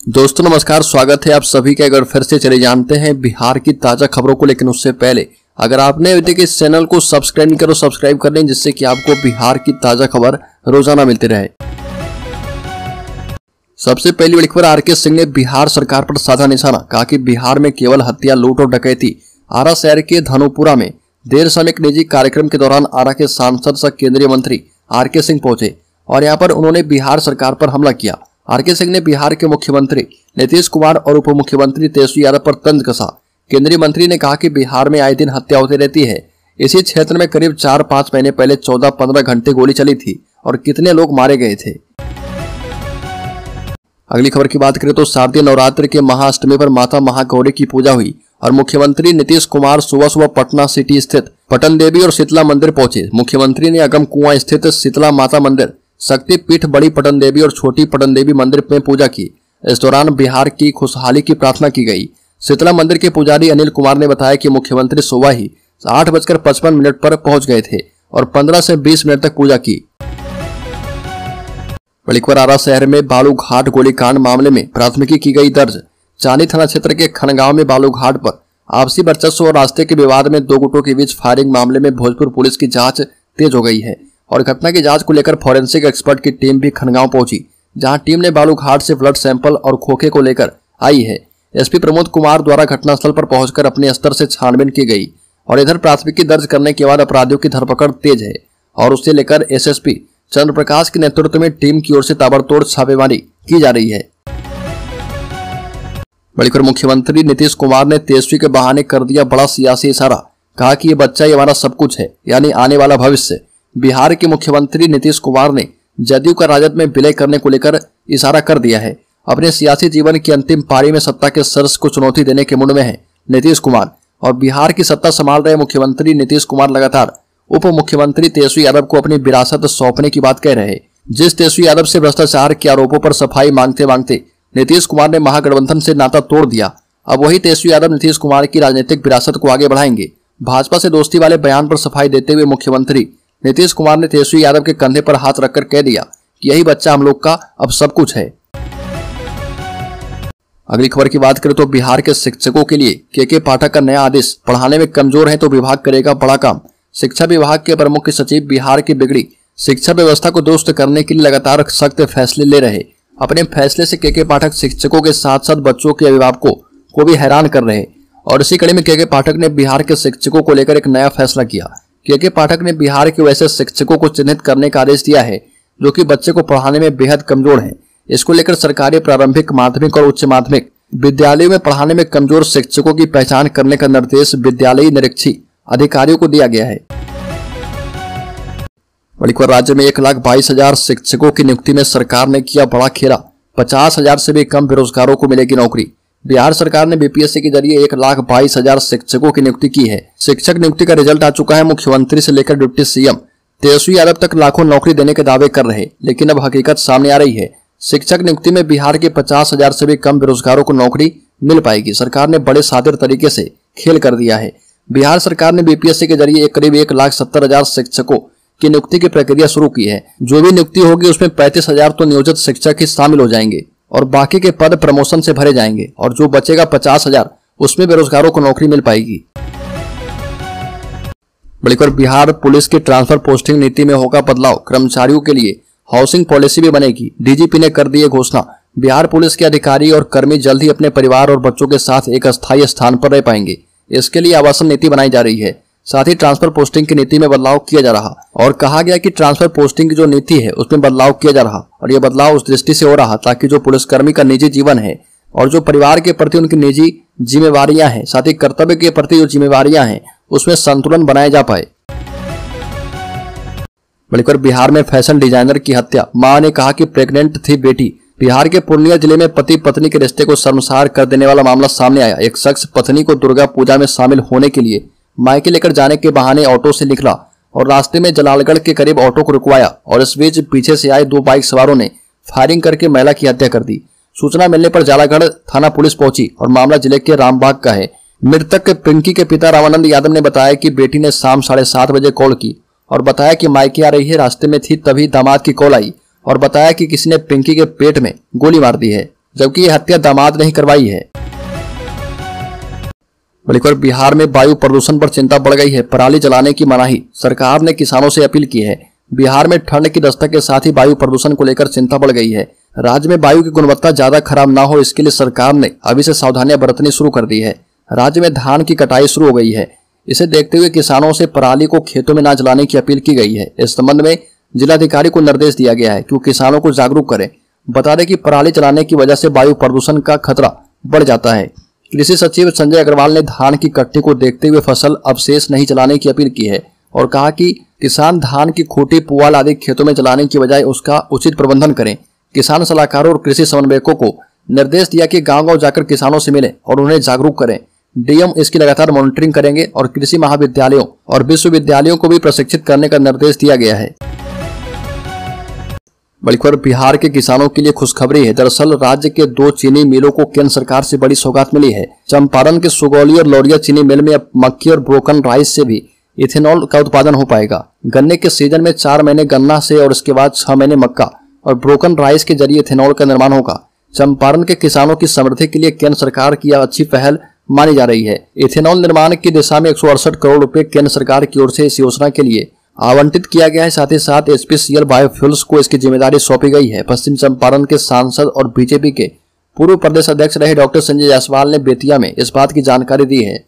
दोस्तों नमस्कार, स्वागत है आप सभी का। अगर फिर से चले जानते हैं बिहार की ताजा खबरों को, लेकिन उससे पहले अगर आपने अभी तक इस चैनल को सब्सक्राइब नहीं करो, सब्सक्राइब कर लें, जिससे कि आपको बिहार की ताजा खबर रोजाना मिलती रहे। सबसे पहली बड़ी खबर, आरके सिंह ने बिहार सरकार पर साधा निशाना। कहा कि बिहार में केवल हत्या, लूट और डकैती। आरा शहर के धनुपुरा में देर शाम एक निजी कार्यक्रम के दौरान आरा के सांसद सह केंद्रीय मंत्री आरके सिंह पहुंचे और यहां पर उन्होंने बिहार सरकार पर हमला किया। आरके सिंह ने बिहार के मुख्यमंत्री नीतीश कुमार और उप मुख्यमंत्री तेजस्वी यादव पर तंज कसा। केंद्रीय मंत्री ने कहा कि बिहार में आए दिन हत्या होती रहती है। इसी क्षेत्र में करीब 4-5 महीने पहले 14-15 घंटे गोली चली थी और कितने लोग मारे गए थे। अगली खबर की बात करें तो शारदीय नवरात्रि के महाअष्टमी पर माता महागौरी की पूजा हुई और मुख्यमंत्री नीतीश कुमार सुबह सुबह पटना सिटी स्थित पटन देवी और शीतला मंदिर पहुंचे। मुख्यमंत्री ने अगम कुआं स्थित शीतला माता मंदिर, शक्तिपीठ बड़ी पटन देवी और छोटी पटन देवी मंदिर में पूजा की। इस दौरान बिहार की खुशहाली की प्रार्थना की गई। शीतला मंदिर के पुजारी अनिल कुमार ने बताया कि मुख्यमंत्री सुबह ही 8:55 पर पहुंच गए थे और 15 से 20 मिनट तक पूजा की। बड़ी खबर, आरा शहर में बालूघाट गोलीकांड मामले में प्राथमिकी की गई दर्ज। चांदी थाना क्षेत्र के खनगांव में बालूघाट पर आपसी वर्चस्व और रास्ते के विवाद में दो गुटों के बीच फायरिंग मामले में भोजपुर पुलिस की जांच तेज हो गई है और घटना की जांच को लेकर फॉरेंसिक एक्सपर्ट की टीम भी खनगांव पहुंची, जहां टीम ने बालूघाट से ब्लड सैंपल और खोखे को लेकर आई है। एसपी प्रमोद कुमार द्वारा घटनास्थल पर पहुंचकर अपने स्तर से छानबीन की गई और इधर प्राथमिकी दर्ज करने के बाद अपराधियों की धरपकड़ तेज है और उससे लेकर एसएसपी चंद्र प्रकाश के नेतृत्व में टीम की ओर से ताबड़तोड़ छापेमारी की जा रही है। बड़ीकर मुख्यमंत्री नीतीश कुमार ने तेजस्वी के बहाने कर दिया बड़ा सियासी इशारा। कहा कि ये बच्चा ही हमारा सब कुछ है, यानी आने वाला भविष्य। बिहार के मुख्यमंत्री नीतीश कुमार ने जदयू का राजद में विलय करने को लेकर इशारा कर दिया है। अपने सियासी जीवन की अंतिम पारी में सत्ता के सर्स को चुनौती देने के मूड में है नीतीश कुमार और बिहार की सत्ता संभाल रहे मुख्यमंत्री नीतीश कुमार लगातार उप मुख्यमंत्री तेजस्वी यादव को अपनी विरासत सौंपने की बात कह रहे हैं। जिस तेजस्वी यादव से भ्रष्टाचार के आरोपों पर सफाई मांगते मांगते नीतीश कुमार ने महागठबंधन से नाता तोड़ दिया, अब वही तेजस्वी यादव नीतीश कुमार की राजनीतिक विरासत को आगे बढ़ाएंगे। भाजपा से दोस्ती वाले बयान पर सफाई देते हुए मुख्यमंत्री नीतीश कुमार ने तेजस्वी यादव के कंधे पर हाथ रखकर कह दिया कि यही बच्चा हम लोग का अब सब कुछ है। अगली खबर की बात करें तो बिहार के शिक्षकों के लिए के पाठक का नया आदेश। पढ़ाने में कमजोर है तो विभाग करेगा बड़ा काम। शिक्षा विभाग के अपर मुख्य सचिव बिहार की बिगड़ी शिक्षा व्यवस्था को दुरुस्त करने के लिए लगातार सख्त फैसले ले रहे। अपने फैसले से के पाठक शिक्षकों के साथ साथ बच्चों के अभिभावकों को भी हैरान कर रहे और इसी कड़ी में के पाठक ने बिहार के शिक्षकों को लेकर एक नया फैसला किया। के पाठक ने बिहार के वैसे शिक्षकों को चिन्हित करने का आदेश दिया है जो कि बच्चे को पढ़ाने में बेहद कमजोर हैं। इसको लेकर सरकारी प्रारंभिक, माध्यमिक और उच्च माध्यमिक विद्यालयों में पढ़ाने में कमजोर शिक्षकों की पहचान करने का निर्देश विद्यालयी निरीक्षी अधिकारियों को दिया गया है। बड़ी खबर, राज्य में 1,22,000 शिक्षकों की नियुक्ति में सरकार ने किया बड़ा खेला। 50,000 से भी कम बेरोजगारों को मिलेगी नौकरी। बिहार सरकार ने बीपीएससी के जरिए 1,22,000 शिक्षकों की नियुक्ति की है। शिक्षक नियुक्ति का रिजल्ट आ चुका है। मुख्यमंत्री से लेकर डिप्टी सीएम तेजस्वी यादव तक लाखों नौकरी देने के दावे कर रहे, लेकिन अब हकीकत सामने आ रही है। शिक्षक नियुक्ति में बिहार के 50,000 से भी कम बेरोजगारों को नौकरी मिल पाएगी। सरकार ने बड़े सादिर तरीके से खेल कर दिया है। बिहार सरकार ने बीपीएससी के जरिए करीब 1,70,000 शिक्षकों की नियुक्ति की प्रक्रिया शुरू की है। जो भी नियुक्ति होगी उसमें 35,000 तो नियोजित शिक्षक ही शामिल हो जाएंगे और बाकी के पद प्रमोशन से भरे जाएंगे और जो बचेगा 50,000 उसमें बेरोजगारों को नौकरी मिल पाएगी। बड़ीकर, बिहार पुलिस की ट्रांसफर पोस्टिंग नीति में होगा बदलाव। कर्मचारियों के लिए हाउसिंग पॉलिसी भी बनेगी। डीजीपी ने कर दी है घोषणा। बिहार पुलिस के अधिकारी और कर्मी जल्द ही अपने परिवार और बच्चों के साथ एक अस्थायी स्थान पर रह पाएंगे। इसके लिए आवासन नीति बनाई जा रही है। साथ ही ट्रांसफर पोस्टिंग की नीति में बदलाव किया जा रहा और कहा गया कि ट्रांसफर पोस्टिंग की जो नीति है उसमें बदलाव किया जा रहा और यह बदलाव उस दृष्टि से हो रहा ताकि जो पुलिसकर्मी का निजी जीवन है और जो परिवार के प्रति उनकी निजी जिम्मेवारियां हैं, साथ ही कर्तव्य के प्रति जो जिम्मेवारियां हैं, उसमें संतुलन बनाया जा पाए। बड़ीकर, बिहार में फैशन डिजाइनर की हत्या। मां ने कहा कि प्रेग्नेंट थी बेटी। बिहार के पूर्णिया जिले में पति पत्नी के रिश्ते को शर्मसार कर देने वाला मामला सामने आया। एक शख्स पत्नी को दुर्गा पूजा में शामिल होने के लिए मायके लेकर जाने के बहाने ऑटो से निकला और रास्ते में जलालगढ़ के करीब ऑटो को रुकवाया और इस बीच पीछे से आए 2 बाइक सवारों ने फायरिंग करके महिला की हत्या कर दी। सूचना मिलने पर जलालगढ़ थाना पुलिस पहुंची और मामला जिले के रामबाग का है। मृतक पिंकी के पिता रामानंद यादव ने बताया कि बेटी ने शाम 7:30 बजे कॉल की और बताया कि मायके आ रही है। रास्ते में थी तभी दामाद की कॉल आई और बताया कि किसी ने पिंकी के पेट में गोली मार दी है, जबकि ये हत्या दामाद ने ही करवाई है। बल्कि बिहार में वायु प्रदूषण पर चिंता बढ़ गई है। पराली जलाने की मनाही, सरकार ने किसानों से अपील की है। बिहार में ठंड की दस्तक के साथ ही वायु प्रदूषण को लेकर चिंता बढ़ गई है। राज्य में वायु की गुणवत्ता ज्यादा खराब ना हो, इसके लिए सरकार ने अभी से सावधानियां बरतनी शुरू कर दी है। राज्य में धान की कटाई शुरू हो गई है। इसे देखते हुए किसानों से पराली को खेतों में न जलाने की अपील की गई है। इस संबंध में जिलाधिकारी को निर्देश दिया गया है कि वो किसानों को जागरूक करें। बता दें कि पराली जलाने की वजह से वायु प्रदूषण का खतरा बढ़ जाता है। कृषि सचिव संजय अग्रवाल ने धान की कटनी को देखते हुए फसल अवशेष नहीं जलाने की अपील की है और कहा कि किसान धान की खूंटी, पुआल आदि खेतों में जलाने की बजाय उसका उचित प्रबंधन करें। किसान सलाहकारों और कृषि समन्वयकों को निर्देश दिया कि गांव-गांव जाकर किसानों से मिलें और उन्हें जागरूक करें। डीएम इसकी लगातार मॉनिटरिंग करेंगे और कृषि महाविद्यालयों और विश्वविद्यालयों को भी प्रशिक्षित करने का निर्देश दिया गया है। बल्कि बिहार के किसानों के लिए खुशखबरी है। दरअसल राज्य के 2 चीनी मिलों को केंद्र सरकार से बड़ी सौगात मिली है। चंपारण के सुगौली और लौरिया चीनी मिल में अब मक्की और ब्रोकन राइस से भी इथेनॉल का उत्पादन हो पाएगा। गन्ने के सीजन में 4 महीने गन्ना से और उसके बाद 6 महीने मक्का और ब्रोकन राइस के जरिए इथेनॉल का निर्माण होगा। चंपारण के किसानों की समृद्धि के लिए केंद्र सरकार की यह अच्छी पहल मानी जा रही है। इथेनॉल निर्माण की दिशा में 168 करोड़ रुपए केंद्र सरकार की ओर से इस योजना के लिए आवंटित किया गया है। साथ ही साथ एचपीसीएल बायोफ्यूल्स को इसकी जिम्मेदारी सौंपी गई है। पश्चिम चंपारण के सांसद और बीजेपी के पूर्व प्रदेश अध्यक्ष रहे डॉक्टर संजय जायसवाल ने बेतिया में इस बात की जानकारी दी है।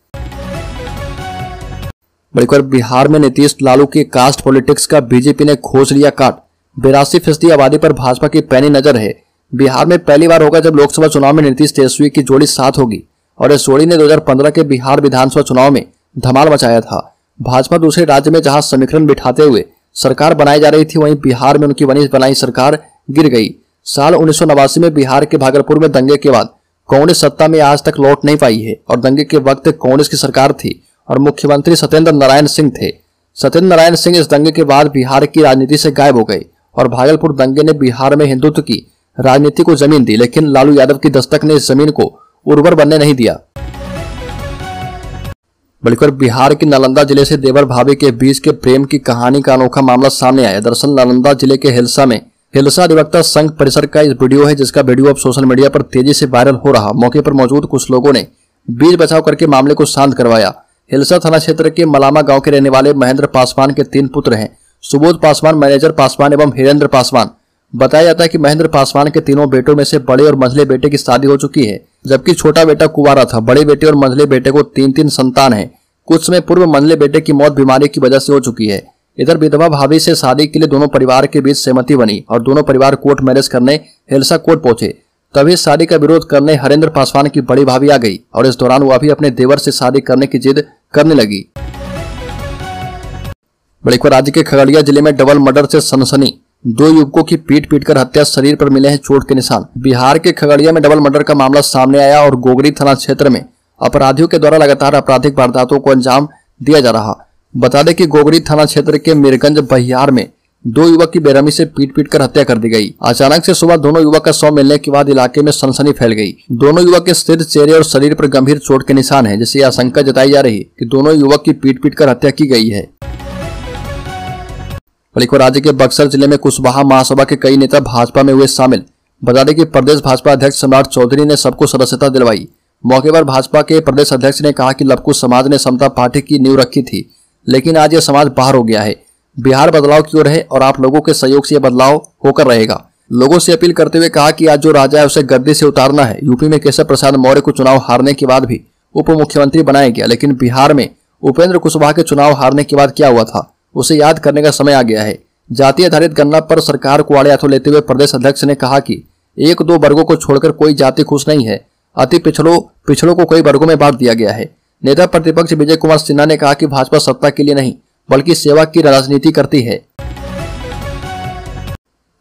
बल्कि बिहार में नीतीश लालू की कास्ट पॉलिटिक्स का बीजेपी ने खोज लिया काट। 82% आबादी पर भाजपा की पैनी नजर है। बिहार में पहली बार होगा जब लोकसभा चुनाव में नीतीश तेजस्वी की जोड़ी साथ होगी और इस जोड़ी ने 2015 के बिहार विधानसभा चुनाव में धमाल मचाया था। भाजपा दूसरे राज्य में जहां समीकरण बिठाते हुए सरकार बनाई जा रही थी, वहीं बिहार में उनकी बनाई सरकार गिर गई। साल 1989 में बिहार के भागलपुर में दंगे के बाद कांग्रेस सत्ता में आज तक लौट नहीं पाई है और दंगे के वक्त कांग्रेस की सरकार थी और मुख्यमंत्री सत्येंद्र नारायण सिंह थे। सत्येंद्र नारायण सिंह इस दंगे के बाद बिहार की राजनीति से गायब हो गए और भागलपुर दंगे ने बिहार में हिंदुत्व की राजनीति को जमीन दी, लेकिन लालू यादव की दस्तक ने इस जमीन को उर्वर बनने नहीं दिया। बल्कि बिहार के नालंदा जिले से देवर भाभी के बीच के प्रेम की कहानी का अनोखा मामला सामने आया। दरअसल नालंदा जिले के हिलसा में हिलसा अधिवक्ता संघ परिसर का इस वीडियो है, जिसका वीडियो अब सोशल मीडिया पर तेजी से वायरल हो रहा। मौके पर मौजूद कुछ लोगों ने बीच बचाव करके मामले को शांत करवाया। हिलसा थाना क्षेत्र के मलामा गांव के रहने वाले महेंद्र पासवान के 3 पुत्र हैं, सुबोध पासवान, मैनेजर पासवान एवं हिरेंद्र पासवान। बताया जाता है कि महेंद्र पासवान के तीनों बेटों में से बड़े और मंझले बेटे की शादी हो चुकी है, जबकि छोटा बेटा कुंवारा था। बड़े बेटे और मंझले बेटे को 3-3 संतान है। कुछ समय पूर्व मंझले बेटे की मौत बीमारी की वजह से हो चुकी है। इधर विधवा भाभी से शादी के लिए दोनों परिवार के बीच सहमति बनी और दोनों परिवार कोर्ट मैरिज करने हिलसा कोर्ट पहुंचे। तभी शादी का विरोध करने हरेंद्र पासवान की बड़ी भाभी आ गई और इस दौरान वह भी अपने देवर से शादी करने की जिद करने लगी। बल्कि राज्य के खगड़िया जिले में डबल मर्डर से सनसनी। 2 युवकों की पीट कर हत्या, शरीर पर मिले हैं चोट के निशान। बिहार के खगड़िया में डबल मर्डर का मामला सामने आया और गोगरी थाना क्षेत्र में अपराधियों के द्वारा लगातार आपराधिक वारदातों को अंजाम दिया जा रहा। बता दें कि गोगरी थाना क्षेत्र के मीरगंज बहियार में 2 युवक की बेरहमी से पीट कर हत्या कर दी गई। अचानक से सुबह दोनों युवक का शव मिलने के बाद इलाके में सनसनी फैल गई। दोनों युवक के सिर, चेहरे और शरीर पर गंभीर चोट के निशान हैं, जिससे आशंका जताई जा रही कि दोनों युवक की पीट कर हत्या की गई है। बल्कि राज्य के बक्सर जिले में कुशवाहा महासभा के कई नेता भाजपा में हुए शामिल। बता दें कि प्रदेश भाजपा अध्यक्ष सम्राट चौधरी ने सबको सदस्यता दिलवाई। मौके पर भाजपा के प्रदेश अध्यक्ष ने कहा कि लवकुश समाज ने समता पार्टी की नींव रखी थी, लेकिन आज यह समाज बाहर हो गया है। बिहार बदलाव की ओर है और आप लोगों के सहयोग से यह बदलाव होकर रहेगा। लोगों से अपील करते हुए कहा कि आज जो राजा है उसे गद्दी से उतारना है। यूपी में केशव प्रसाद मौर्य को चुनाव हारने के बाद भी उप मुख्यमंत्री बनाया गया, लेकिन बिहार में उपेंद्र कुशवाहा के चुनाव हारने के बाद क्या हुआ था उसे याद करने का समय आ गया है। जाति आधारित गणना पर सरकार को आड़े हाथों लेते हुए प्रदेश अध्यक्ष ने कहा कि 1-2 वर्गों को छोड़कर कोई जाति खुश नहीं है। अति पिछड़ों को कई वर्गों में बांट दिया गया है। नेता प्रतिपक्ष विजय कुमार सिन्हा ने कहा कि भाजपा सत्ता के लिए नहीं बल्कि सेवा की राजनीति करती है।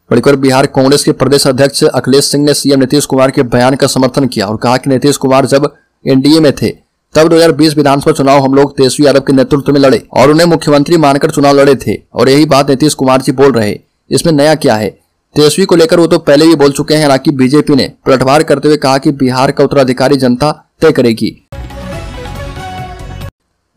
बल्कि बिहार कांग्रेस के प्रदेश अध्यक्ष अखिलेश सिंह ने सीएम नीतीश कुमार के बयान का समर्थन किया और कहा कि नीतीश कुमार जब एनडीए में थे तब 2020 विधानसभा चुनाव हम लोग तेजस्वी यादव के नेतृत्व में लड़े और उन्हें मुख्यमंत्री मानकर चुनाव लड़े थे और यही बात नीतीश कुमार जी बोल रहे। इसमें नया क्या है? तेजस्वी को लेकर वो तो पहले भी बोल चुके हैं। हालांकि बीजेपी ने पलटवार करते हुए कहा कि बिहार का उत्तराधिकारी जनता तय करेगी।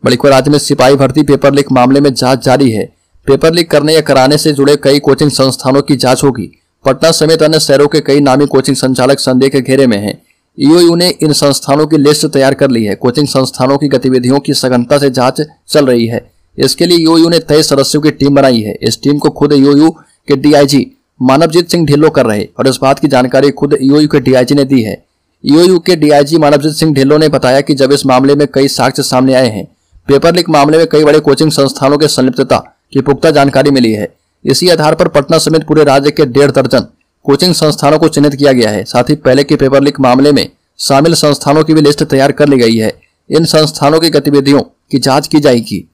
बल्कि राज्य में सिपाही भर्ती पेपर लीक मामले में जांच जारी है। पेपर लीक करने या कराने से जुड़े कई कोचिंग संस्थानों की जांच होगी। पटना समेत अन्य शहरों के कई नामी कोचिंग संचालक संदेह के घेरे में हैं। ईओयू ने इन संस्थानों की लिस्ट तैयार कर ली है। कोचिंग संस्थानों की गतिविधियों की सघनता से जांच चल रही है। इसके लिए ईओयू ने 23 सदस्यों की टीम बनाई है। इस टीम को खुद ईओयू के डीआईजी मानवजीत सिंह ढिल्लों कर रहे और इस बात की जानकारी खुद ईओयू के डीआईजी ने दी है। ईओयू के डीआईजी मानवजीत सिंह ढिल्लों ने बताया कि जब इस मामले में कई साक्ष्य सामने आए हैं, पेपर लीक मामले में कई बड़े कोचिंग संस्थानों के संलिप्तता की पुख्ता जानकारी मिली है। इसी आधार पर पटना समेत पूरे राज्य के 1.5 दर्जन कोचिंग संस्थानों को चिन्हित किया गया है। साथ ही पहले के पेपर लीक मामले में शामिल संस्थानों की भी लिस्ट तैयार कर ली गई है। इन संस्थानों की गतिविधियों की जांच की जाएगी।